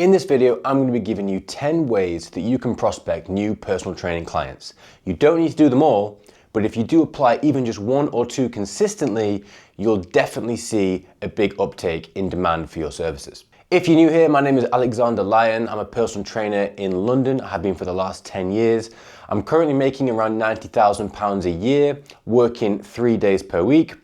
In this video, I'm going to be giving you 10 ways that you can prospect new personal training clients. You don't need to do them all, but if you do apply even just one or two consistently, you'll definitely see a big uptake in demand for your services. If you're new here, my name is Alexander Lyon. I'm a personal trainer in London. I have been for the last 10 years. I'm currently making around £90,000 a year, working 3 days per week.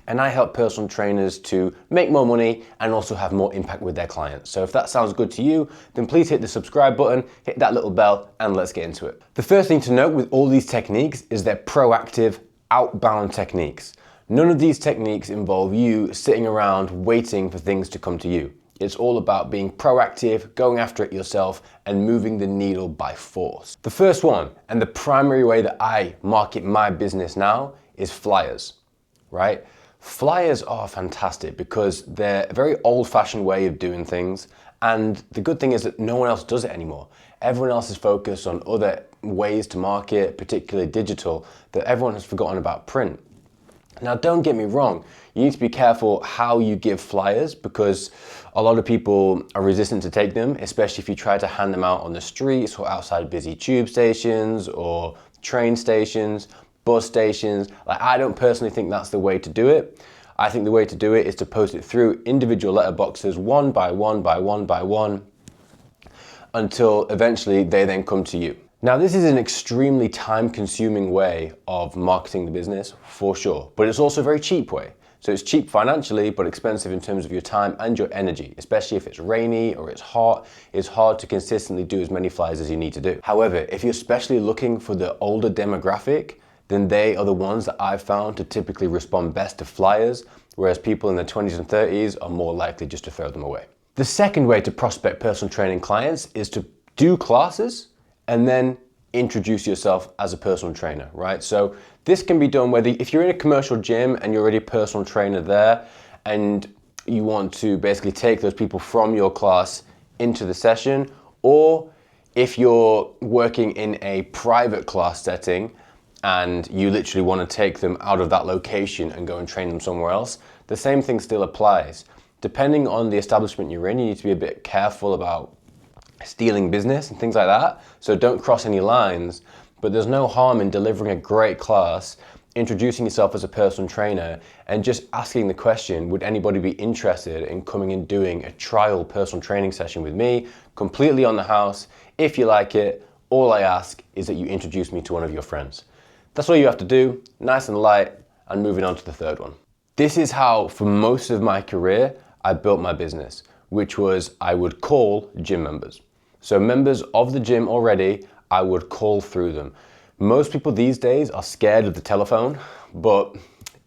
And I help personal trainers to make more money and also have more impact with their clients. So if that sounds good to you, then please hit the subscribe button, hit that little bell, and let's get into it. The first thing to note with all these techniques is they're proactive, outbound techniques. None of these techniques involve you sitting around waiting for things to come to you. It's all about being proactive, going after it yourself, and moving the needle by force. The first one, and the primary way that I market my business now, is flyers, right? Flyers are fantastic because they're a very old-fashioned way of doing things, and the good thing is that no one else does it anymore. Everyone else is focused on other ways to market, particularly digital, that everyone has forgotten about print. Now, don't get me wrong, you need to be careful how you give flyers because a lot of people are resistant to take them, especially if you try to hand them out on the streets or outside busy tube stations or train stations, bus stations. Like, I don't personally think that's the way to do it. I think the way to do it is to post it through individual letterboxes one by one until eventually they then come to you. Now, this is an extremely time-consuming way of marketing the business, for sure, but it's also a very cheap way. So it's cheap financially, but expensive in terms of your time and your energy, especially if it's rainy or it's hot. It's hard to consistently do as many flyers as you need to do. However, if you're especially looking for the older demographic, then they are the ones that I've found to typically respond best to flyers, whereas people in their 20s and 30s are more likely just to throw them away. The second way to prospect personal training clients is to do classes and then introduce yourself as a personal trainer, right? So this can be done whether if you're in a commercial gym and you're already a personal trainer there and you want to basically take those people from your class into the session, or if you're working in a private class setting and you literally want to take them out of that location and go and train them somewhere else, the same thing still applies. Depending on the establishment you're in, you need to be a bit careful about stealing business and things like that. So don't cross any lines, but there's no harm in delivering a great class, introducing yourself as a personal trainer, and just asking the question, would anybody be interested in coming and doing a trial personal training session with me, completely on the house? If you like it, all I ask is that you introduce me to one of your friends. That's all you have to do, nice and light, and moving on to the third one. This is how, for most of my career, I built my business, which was I would call gym members. So members of the gym already, I would call through them. Most people these days are scared of the telephone, but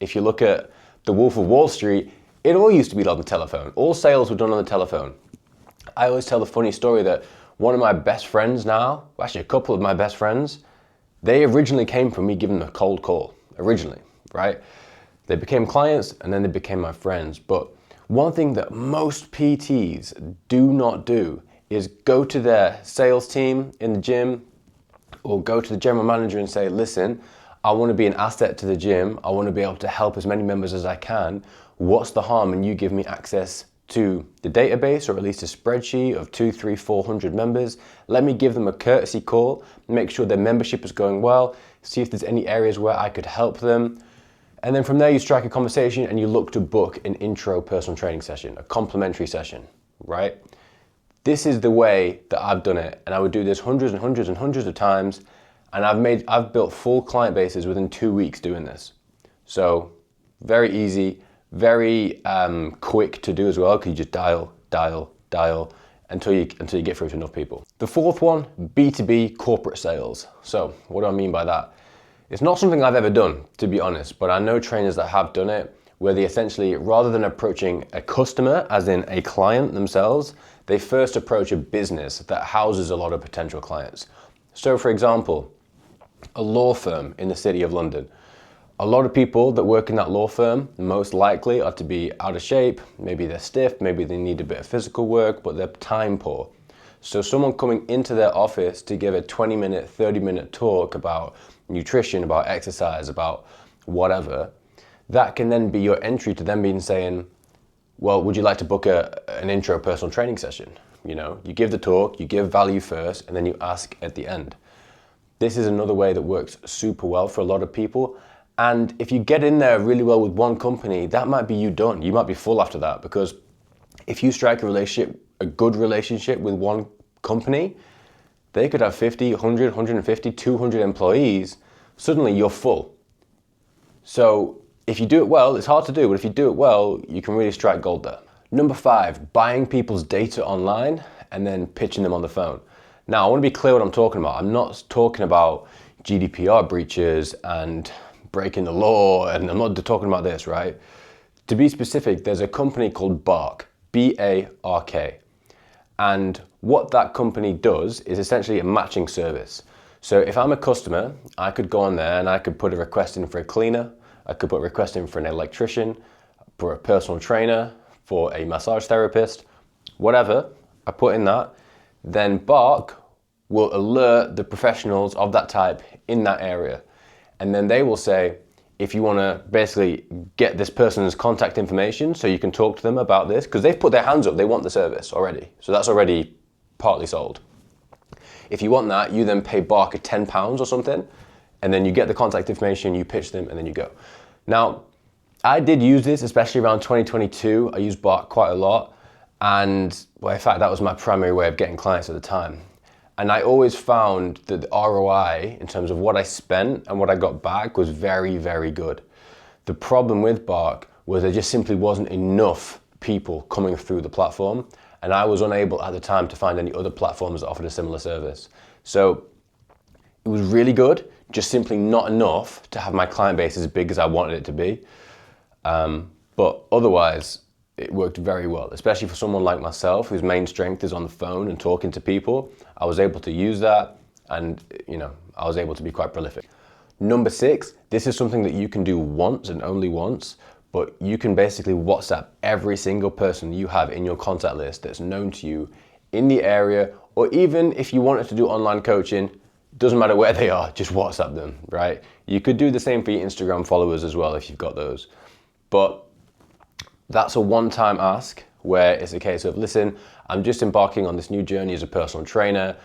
if you look at The Wolf of Wall Street, it all used to be on the telephone. All sales were done on the telephone. I always tell the funny story that one of my best friends now, actually a couple of my best friends, they originally came from me giving them a cold call, originally, right? They became clients and then they became my friends. But one thing that most PTs do not do is go to their sales team in the gym or go to the general manager and say, listen, I want to be an asset to the gym. I want to be able to help as many members as I can. What's the harm in you give me access to the database, or at least a spreadsheet of 200, 300, 400 members? Let me give them a courtesy call, make sure their membership is going well, see if there's any areas where I could help them. And then from there you strike a conversation and you look to book an intro personal training session, a complimentary session, right? This is the way that I've done it, and I would do this hundreds and hundreds and hundreds of times, and I've built full client bases within 2 weeks doing this. So very easy, very quick to do as well, because you just dial until you get through to enough people. The fourth one, B2B corporate sales. So what do I mean by that? It's not something I've ever done, to be honest, but I know trainers that have done it, where they essentially, rather than approaching a customer, as in a client themselves, they first approach a business that houses a lot of potential clients. So for example, a law firm in the City of London. A lot of people that work in that law firm most likely are to be out of shape, maybe they're stiff, maybe they need a bit of physical work, but they're time poor. So someone coming into their office to give a 20-minute, 30-minute talk about nutrition, about exercise, about whatever, that can then be your entry to them being saying, well, would you like to book an intro personal training session? You give the talk, you give value first, and then you ask at the end. This is another way that works super well for a lot of people. And if you get in there really well with one company, that might be you done. You might be full after that, because if you strike a good relationship with one company, they could have 50, 100, 150, 200 employees. Suddenly you're full. So if you do it well, it's hard to do, but if you do it well, you can really strike gold there. Number 5, buying people's data online and then pitching them on the phone. Now, I want to be clear what I'm talking about. I'm not talking about GDPR breaches and breaking the law, and I'm not talking about this, right? To be specific, there's a company called Bark, B-A-R-K. And what that company does is essentially a matching service. So if I'm a customer, I could go on there and I could put a request in for a cleaner, I could put a request in for an electrician, for a personal trainer, for a massage therapist, whatever, I put in that, then Bark will alert the professionals of that type in that area. And then they will say, if you want to basically get this person's contact information so you can talk to them about this, because they've put their hands up, they want the service already. So that's already partly sold. If you want that, you then pay Bark £10 or something, and then you get the contact information, you pitch them, and then you go. Now, I did use this, especially around 2022. I used Bark quite a lot. And well, in fact, that was my primary way of getting clients at the time. And I always found that the ROI in terms of what I spent and what I got back was very, very good. The problem with Bark was there just simply wasn't enough people coming through the platform, and I was unable at the time to find any other platforms that offered a similar service. So it was really good, just simply not enough to have my client base as big as I wanted it to be. But otherwise, it worked very well, especially for someone like myself whose main strength is on the phone and talking to people. I was able to use that, and I was able to be quite prolific. Number 6, this is something that you can do once and only once, but you can basically WhatsApp every single person you have in your contact list that's known to you in the area, or even if you wanted to do online coaching, doesn't matter where they are, just WhatsApp them, right? You could do the same for your Instagram followers as well if you've got those. But that's a one-time ask where it's a case of, listen, I'm just embarking on this new journey as a personal trainer.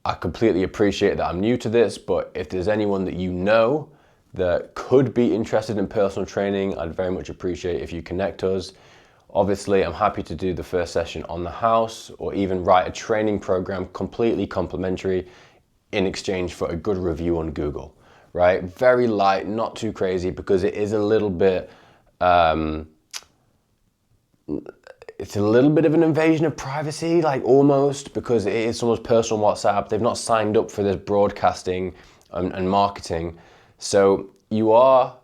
I completely appreciate that I'm new to this, but if there's anyone that you know that could be interested in personal training, I'd very much appreciate if you connect us. Obviously, I'm happy to do the first session on the house, or even write a training program completely complimentary in exchange for a good review on Google, right? Very light, not too crazy, because it is a little bit, it's a little bit of an invasion of privacy, like almost, because it is someone's personal WhatsApp. They've not signed up for this broadcasting and marketing. So you are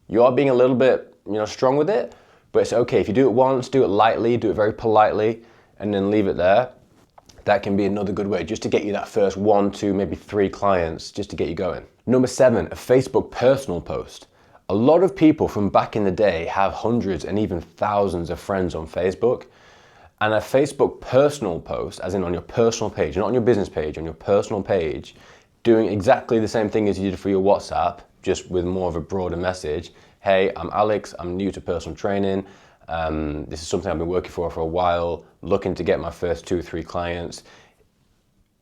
being a little bit, strong with it, but it's okay. If you do it once, do it lightly, do it very politely, and then leave it there. That can be another good way just to get you that first 1, 2, maybe 3 clients, just to get you going. Number 7, a Facebook personal post. A lot of people from back in the day have hundreds and even thousands of friends on Facebook. And a Facebook personal post, as in on your personal page, not on your business page, on your personal page, doing exactly the same thing as you did for your WhatsApp, just with more of a broader message. Hey, I'm Alex, I'm new to personal training. This is something I've been working for a while, looking to get my first 2 or 3 clients,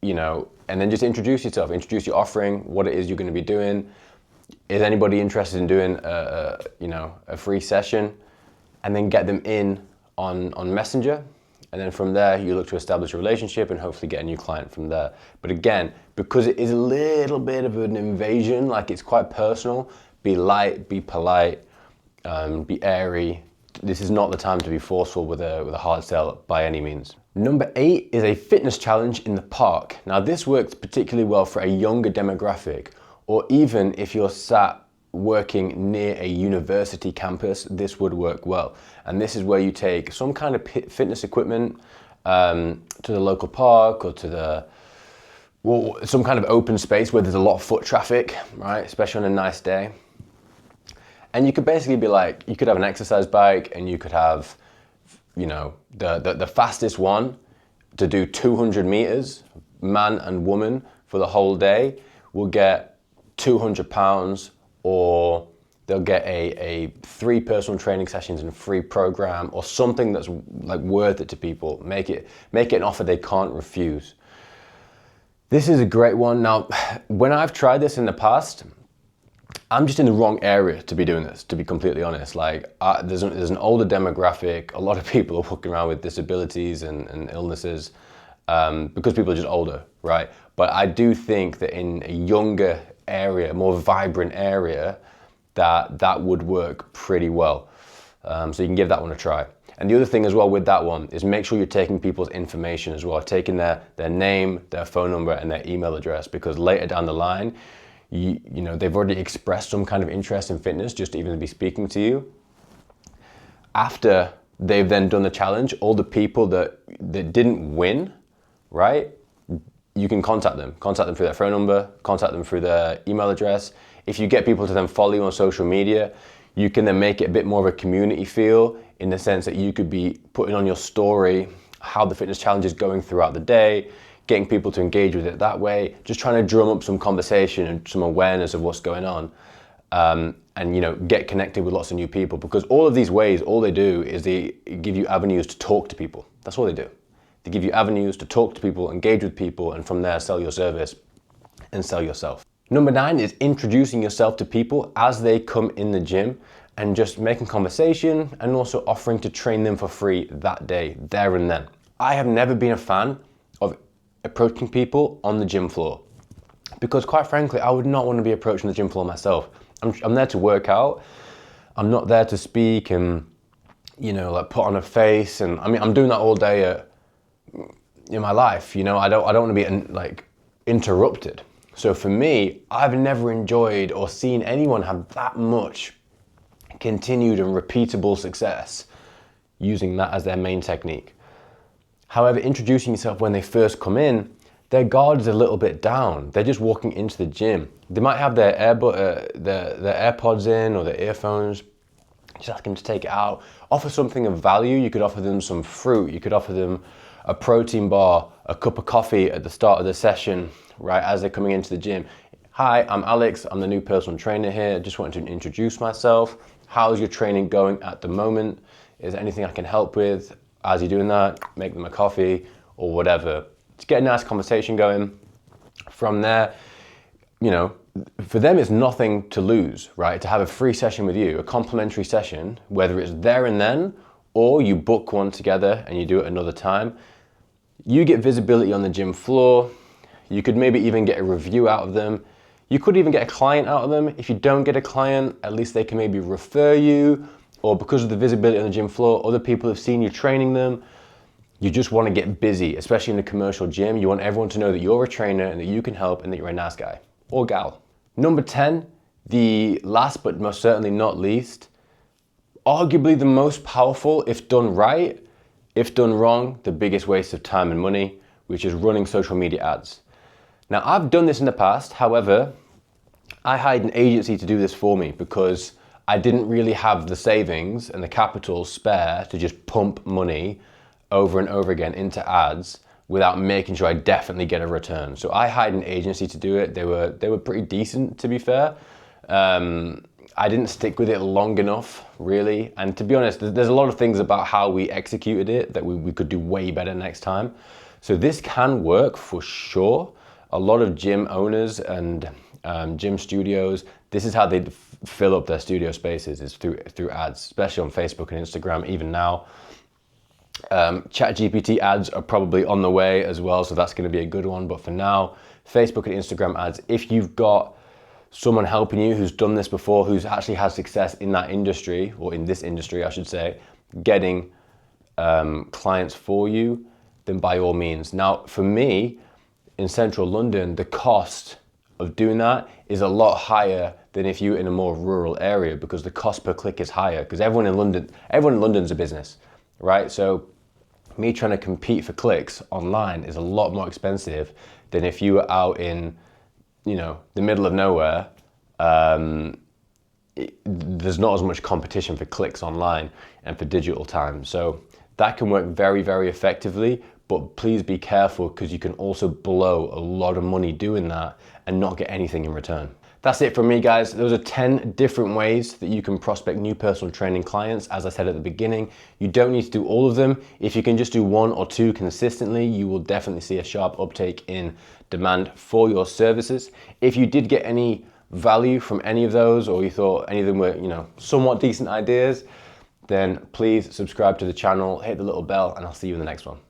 and then just introduce yourself, introduce your offering, what it is you're going to be doing. Is anybody interested in doing a free session? And then get them in on Messenger. And then from there, you look to establish a relationship and hopefully get a new client from there. But again, because it is a little bit of an invasion, like it's quite personal, be light, be polite, be airy. This is not the time to be forceful with a hard sell by any means. Number 8 is a fitness challenge in the park. Now this works particularly well for a younger demographic, or even if you're sat working near a university campus, this would work well. And this is where you take some kind of fitness equipment to the local park, or to some kind of open space where there's a lot of foot traffic, right? Especially on a nice day. And you could basically be like, you could have an exercise bike, and you could have, the fastest one to do 200 meters, man and woman, for the whole day will get £200, or they'll get a 3 personal training sessions and free program or something that's like worth it to people. Make it an offer they can't refuse. This is a great one. Now, when I've tried this in the past, I'm just in the wrong area to be doing this, to be completely honest. Like, there's an older demographic. A lot of people are walking around with disabilities and illnesses because people are just older, right? But I do think that in a younger area, a more vibrant area, that would work pretty well. So you can give that one a try. And the other thing as well with that one is make sure you're taking people's information as well, taking their name, their phone number, and their email address, because later down the line, you know, they've already expressed some kind of interest in fitness just to even be speaking to you. After they've then done the challenge, all the people that didn't win, right? You can contact them through their phone number, contact them through their email address. If you get people to then follow you on social media, you can then make it a bit more of a community feel, in the sense that you could be putting on your story how the fitness challenge is going throughout the day, getting people to engage with it that way, just trying to drum up some conversation and some awareness of what's going on, and you know, get connected with lots of new people, because all of these ways, all they do is they give you avenues to talk to people. That's all they do. They give you avenues to talk to people, engage with people, and from there sell your service and sell yourself. Number 9 is introducing yourself to people as they come in the gym and just making conversation and also offering to train them for free that day, there and then. I have never been a fan of approaching people on the gym floor because, quite frankly, I would not want to be approaching the gym floor myself. I'm there to work out. I'm not there to speak and, you know, like put on a face. And I mean, I'm doing that all day in my life. You know, I don't want to be like interrupted. So for me, I've never enjoyed or seen anyone have that much continued and repeatable success using that as their main technique. However, introducing yourself when they first come in, their guard is a little bit down. They're just walking into the gym. They might have their AirPods in or their earphones. Just ask them to take it out. Offer something of value. You could offer them some fruit. You could offer them a protein bar, a cup of coffee at the start of the session, right, as they're coming into the gym. Hi, I'm Alex. I'm the new personal trainer here. Just wanted to introduce myself. How's your training going at the moment? Is there anything I can help with? As you're doing that, make them a coffee or whatever. To get a nice conversation going. From there, you know, for them it's nothing to lose, right? To have a free session with you, a complimentary session, whether it's there and then or you book one together and you do it another time. You get visibility on the gym floor. You could maybe even get a review out of them. You could even get a client out of them. If you don't get a client, at least they can maybe refer you, or because of the visibility on the gym floor, other people have seen you training them. You just want to get busy, especially in a commercial gym. You want everyone to know that you're a trainer and that you can help and that you're a nice guy or gal. Number 10, the last but most certainly not least, arguably the most powerful if done right, if done wrong, the biggest waste of time and money, which is running social media ads. Now, I've done this in the past. However, I hired an agency to do this for me because I didn't really have the savings and the capital spare to just pump money over and over again into ads without making sure I definitely get a return. So I hired an agency to do it. They were pretty decent, to be fair. I didn't stick with it long enough, really. And to be honest, there's a lot of things about how we executed it that we could do way better next time. So this can work for sure. A lot of gym owners and gym studios, this is how they fill up their studio spaces, is through ads, especially on Facebook and Instagram, even now. ChatGPT ads are probably on the way as well, so that's going to be a good one. But for now, Facebook and Instagram ads, if you've got someone helping you who's done this before, who's actually had success in that industry, or in this industry, I should say, getting clients for you, then by all means. Now, for me, in central London, the cost of doing that is a lot higher than if you're in a more rural area, because the cost per click is higher, because everyone in London's a business, right? So me trying to compete for clicks online is a lot more expensive than if you were out in, you know, the middle of nowhere. There's not as much competition for clicks online and for digital time. So that can work very, very effectively, but please be careful, because you can also blow a lot of money doing that and not get anything in return. That's it from me, guys. Those are 10 different ways that you can prospect new personal training clients. As I said at the beginning, you don't need to do all of them. If you can just do 1 or 2 consistently, you will definitely see a sharp uptake in demand for your services. If you did get any value from any of those, or you thought any of them were, somewhat decent ideas, then please subscribe to the channel, hit the little bell, and I'll see you in the next one.